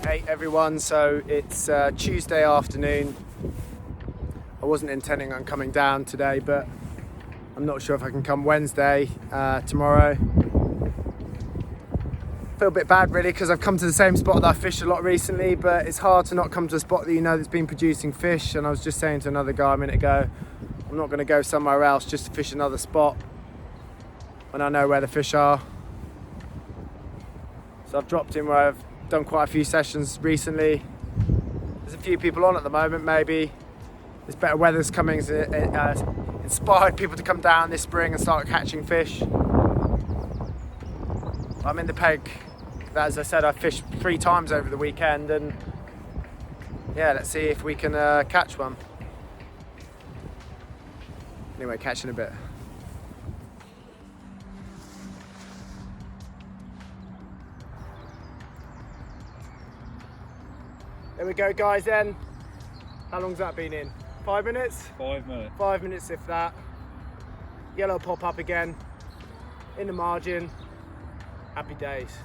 Hey everyone, so it's Tuesday afternoon. I wasn't intending on coming down today, but I'm not sure if I can come Wednesday, tomorrow. I feel a bit bad really because I've come to the same spot that I fished a lot recently, but it's hard to not come to a spot that you know that's been producing fish. And I was just saying to another guy a minute ago, I'm not going to go somewhere else just to fish another spot when I know where the fish are. So I've dropped in where I've done quite a few sessions recently. There's a few people on at the moment. Maybe this better weather's coming, inspired people to come down this spring and start catching fish. I'm in the peg that, as I said, I fished 3 times over the weekend, and yeah, let's see if we can catch one. Anyway, catch in a bit. There we go, guys, then. How long's that been in? 5 minutes? 5 minutes. 5 minutes, if that. Yellow pop up again. In the margin. Happy days.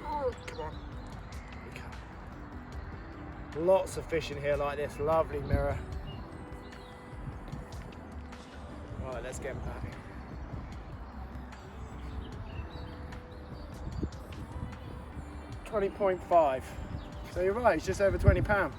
Oh, come on. Lots of fish in here like this. Lovely mirror. Right, let's get back. 20.5. So you're right, it's just over £20.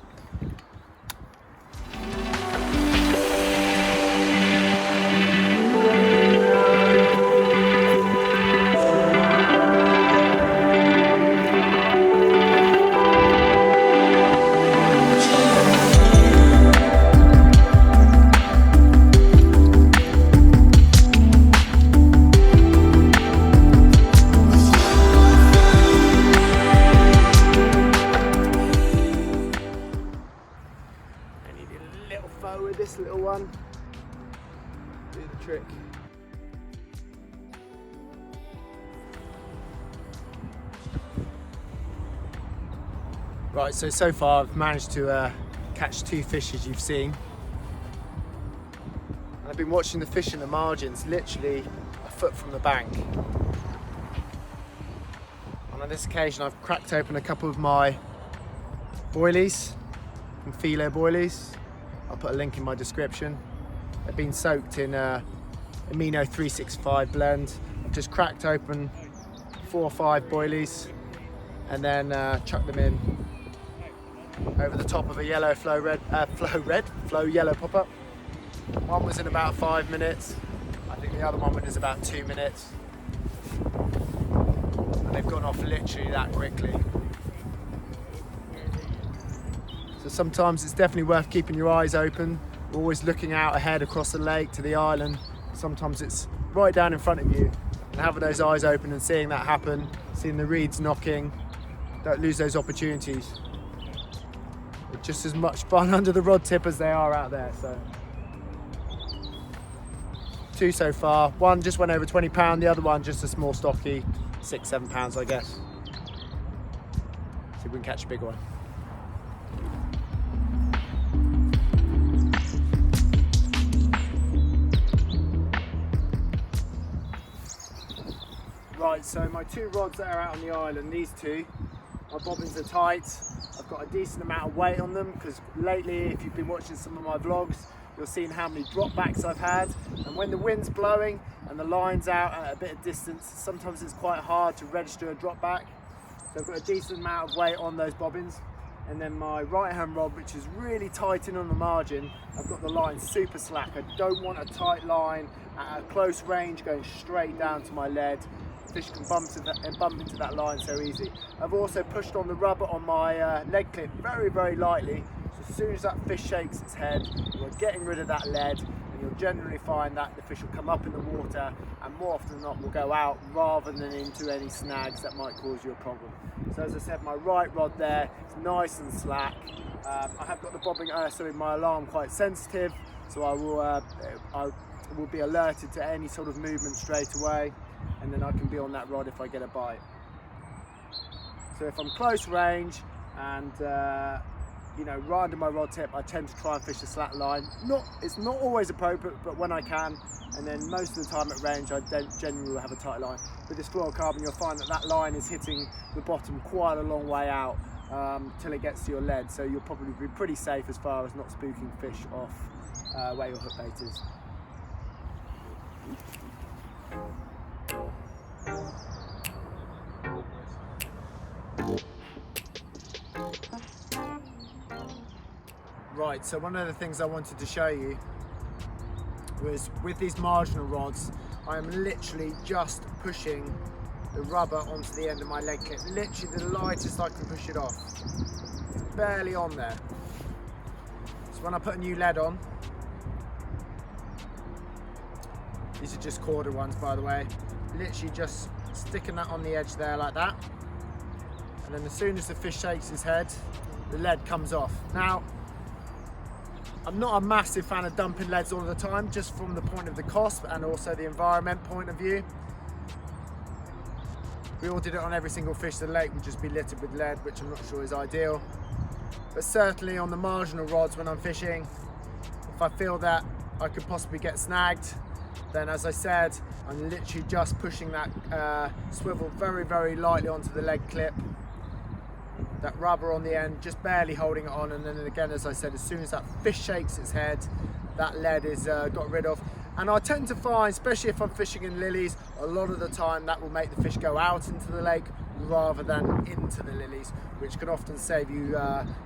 With this little one, do the trick. Right, so far I've managed to catch 2 fish, as you've seen. I've been watching the fish in the margins, literally a foot from the bank. And on this occasion I've cracked open a couple of my boilies, from Philo boilies. I'll put a link in my description. They've been soaked in Amino 365 blend. I've just cracked open 4 or 5 boilies and then chucked them in over the top of a yellow flow yellow pop-up. One was in about 5 minutes. I think the other one was about 2 minutes. And they've gone off literally that quickly. So sometimes it's definitely worth keeping your eyes open, always looking out ahead across the lake to the island. Sometimes it's right down in front of you, and having those eyes open and seeing that happen, seeing the reeds knocking, don't lose those opportunities. They're just as much fun under the rod tip as they are out there. So 2 so far. One just went over £20, the other one just a small stocky, £6-7 I guess. See if we can catch a big one. Right, so my 2 rods that are out on the island, these 2, my bobbins are tight. I've got a decent amount of weight on them because lately, if you've been watching some of my vlogs, you'll see how many dropbacks I've had. And when the wind's blowing and the line's out at a bit of distance, sometimes it's quite hard to register a dropback. So I've got a decent amount of weight on those bobbins. And then my right hand rod, which is really tight in on the margin, I've got the line super slack. I don't want a tight line at a close range going straight down to my lead. Fish can bump into that line so easy. I've also pushed on the rubber on my lead clip very lightly. So as soon as that fish shakes its head, you're getting rid of that lead, and you'll generally find that the fish will come up in the water and more often than not will go out rather than into any snags that might cause you a problem. So as I said, my right rod there is nice and slack. I have got the bobbing in my alarm quite sensitive, so I will be alerted to any sort of movement straight away. and then I can be on that rod if I get a bite. So if I'm close range and you know, right under my rod tip, I tend to try and fish a slack line. It's not always appropriate, but when I can, and then most of the time at range, I generally will have a tight line. With this fluorocarbon, you'll find that that line is hitting the bottom quite a long way out till it gets to your lead. So you'll probably be pretty safe as far as not spooking fish off where your hook bait is. Right, so one of the things I wanted to show you was with these marginal rods, I am literally just pushing the rubber onto the end of my leg clip, literally the lightest I can push it off. It's barely on there. So when I put a new lead on, these are just corded ones by the way, literally just sticking that on the edge there like that, and then as soon as the fish shakes his head, the lead comes off. Now, I'm not a massive fan of dumping leads all the time, just from the point of the cost and also the environment point of view. We all did it on every single fish, the lake would just be littered with lead, which I'm not sure is ideal. But certainly on the marginal rods when I'm fishing, if I feel that I could possibly get snagged, then as I said, I'm literally just pushing that swivel very, very lightly onto the leg clip. That rubber on the end, just barely holding it on, and then again, as I said, as soon as that fish shakes its head, that lead is got rid of. And I tend to find, especially if I'm fishing in lilies, a lot of the time that will make the fish go out into the lake rather than into the lilies, which can often save you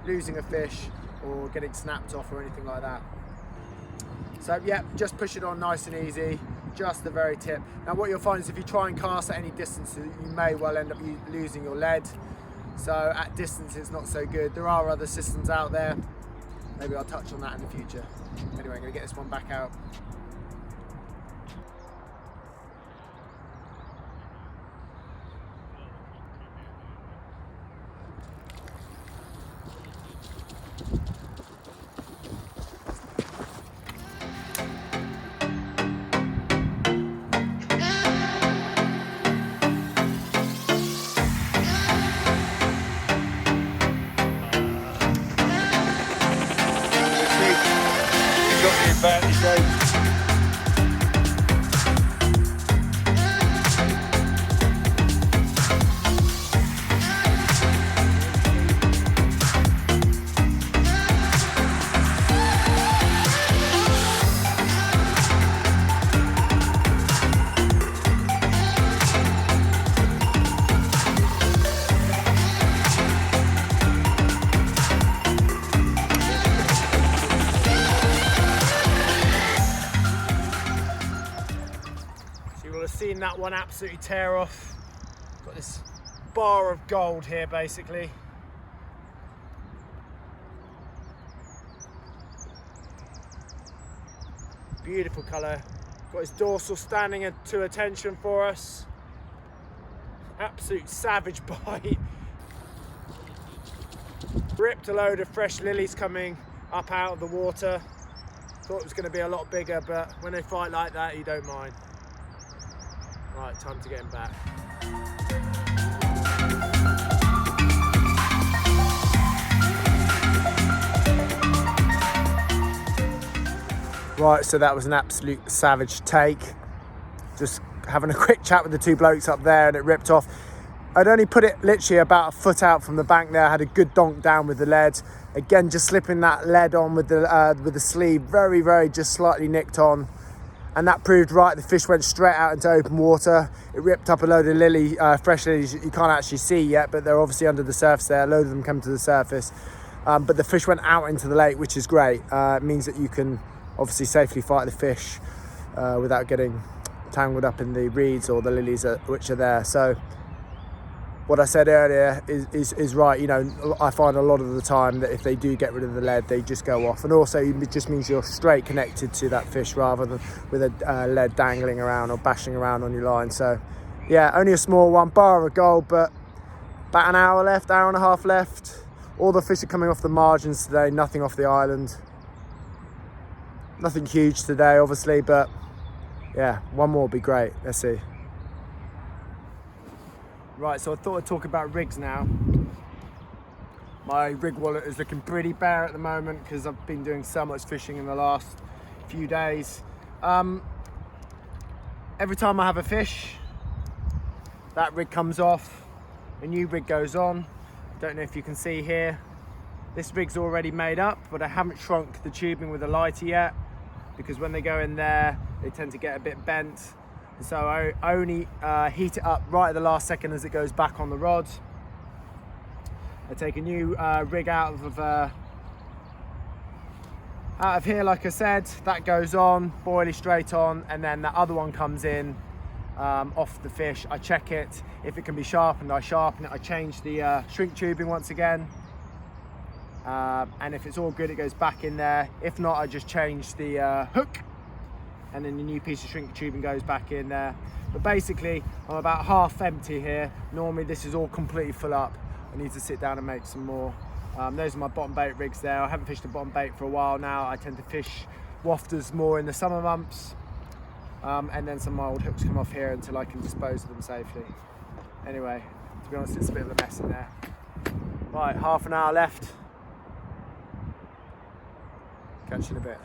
losing a fish or getting snapped off or anything like that. So yeah, just push it on nice and easy, just the very tip. Now what you'll find is if you try and cast at any distance, you may well end up losing your lead. So at distance it's not so good. There are other systems out there. Maybe I'll touch on that in the future. Anyway, I'm going to get this one back out. Seen that one absolutely tear off. Got this bar of gold here basically. Beautiful colour. Got his dorsal standing to attention for us. Absolute savage bite. Ripped a load of fresh lilies coming up out of the water. Thought it was going to be a lot bigger, but when they fight like that, you don't mind. Right, time to get him back. Right, so that was an absolute savage take. Just having a quick chat with the two blokes up there and it ripped off. I'd only put it literally about a foot out from the bank there. I had a good donk down with the lead. Again, just slipping that lead on with the sleeve, very, very just slightly nicked on. And that proved right. The fish went straight out into open water. It ripped up a load of fresh lilies you can't actually see yet, but they're obviously under the surface there. A load of them come to the surface. But the fish went out into the lake, which is great. It means that you can obviously safely fight the fish without getting tangled up in the reeds or the lilies which are there. So what I said earlier is right. You know, I find a lot of the time that if they do get rid of the lead, they just go off. And also it just means you're straight connected to that fish rather than with a lead dangling around or bashing around on your line. So yeah, only a small one, bar of gold, but about an hour left, hour and a half left. All the fish are coming off the margins today, nothing off the island. Nothing huge today, obviously, but yeah, one more would be great. Let's see. Right, so I thought I'd talk about rigs now. My rig wallet is looking pretty bare at the moment because I've been doing so much fishing in the last few days. Every time I have a fish, that rig comes off, a new rig goes on. Don't know if you can see here. This rig's already made up, but I haven't shrunk the tubing with a lighter yet because when they go in there, they tend to get a bit bent. So I only heat it up right at the last second as it goes back on the rod. I take a new rig out of here, like I said, that goes on, boilie straight on, and then the other one comes in off the fish. I check it. If it can be sharpened, I sharpen it. I change the shrink tubing once again. And if it's all good, it goes back in there. If not, I just change the hook, and then the new piece of shrink tubing goes back in there. But basically, I'm about half empty here. Normally this is all completely full up. I need to sit down and make some more. Those are my bottom bait rigs there. I haven't fished a bottom bait for a while now. I tend to fish wafters more in the summer months. And then some of my old hooks come off here until I can dispose of them safely. Anyway, to be honest, it's a bit of a mess in there. Right, half an hour left. Catch you in a bit.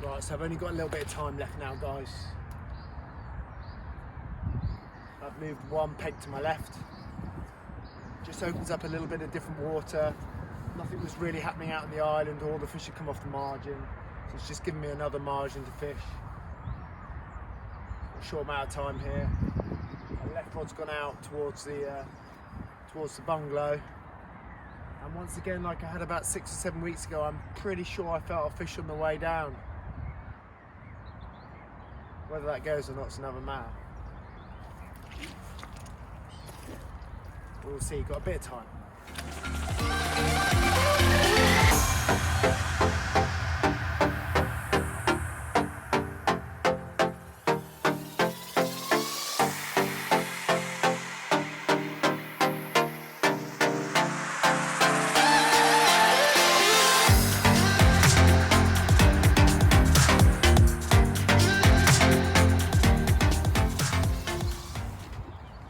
Right, so I've only got a little bit of time left now, guys. I've moved one peg to my left. Just opens up a little bit of different water. Nothing was really happening out on the island. All the fish had come off the margin. So it's just giving me another margin to fish. A short amount of time here. My left rod's gone out towards the bungalow. And once again, like I had about 6 or 7 weeks ago, I'm pretty sure I felt a fish on the way down. Whether that goes or not is another matter. We'll see, got a bit of time.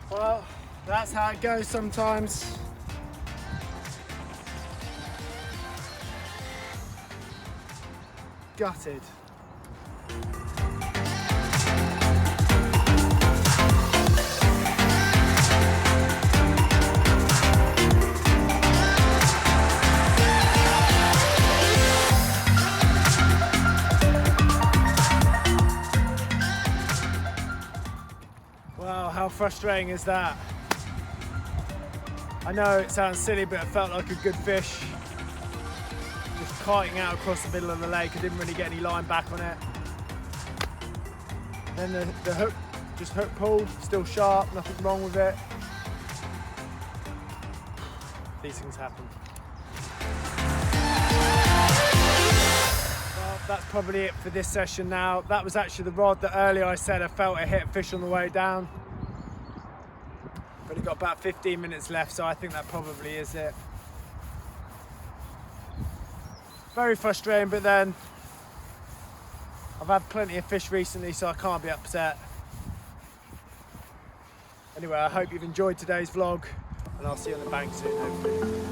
Well, that's how it goes sometimes. Gutted. Wow, how frustrating is that? I know it sounds silly, but it felt like a good fish. Just kiting out across the middle of the lake. I didn't really get any line back on it. Then the hook, just hook pulled, still sharp, nothing wrong with it. These things happen. Well, that's probably it for this session now. That was actually the rod that earlier I said I felt it hit a fish on the way down. But we've got about 15 minutes left, so I think that probably is it. Very frustrating, but then I've had plenty of fish recently, so I can't be upset. Anyway, I hope you've enjoyed today's vlog, and I'll see you on the bank soon, hopefully.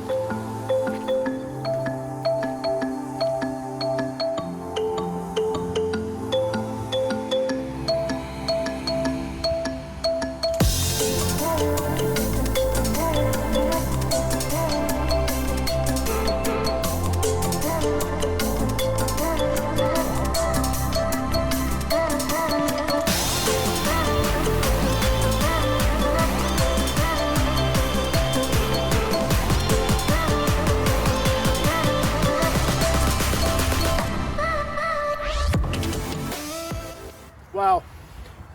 Well,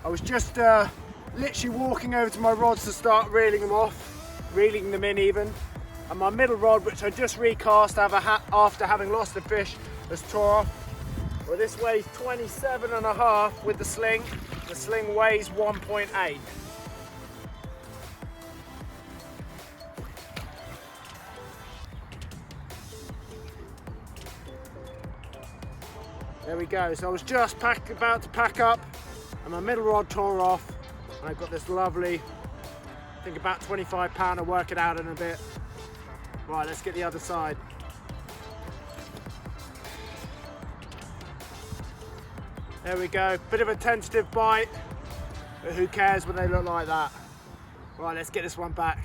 I was just literally walking over to my rods to start reeling them off, reeling them in even. And my middle rod, which I just recast after having lost the fish, has tore off. Well, this weighs 27.5 with the sling. The sling weighs 1.8. There we go. So I was just about to pack up and my middle rod tore off. And I've got this lovely, I think about 25 pounder, work it out in a bit. Right, let's get the other side. There we go, bit of a tentative bite, but who cares when they look like that. Right, let's get this one back.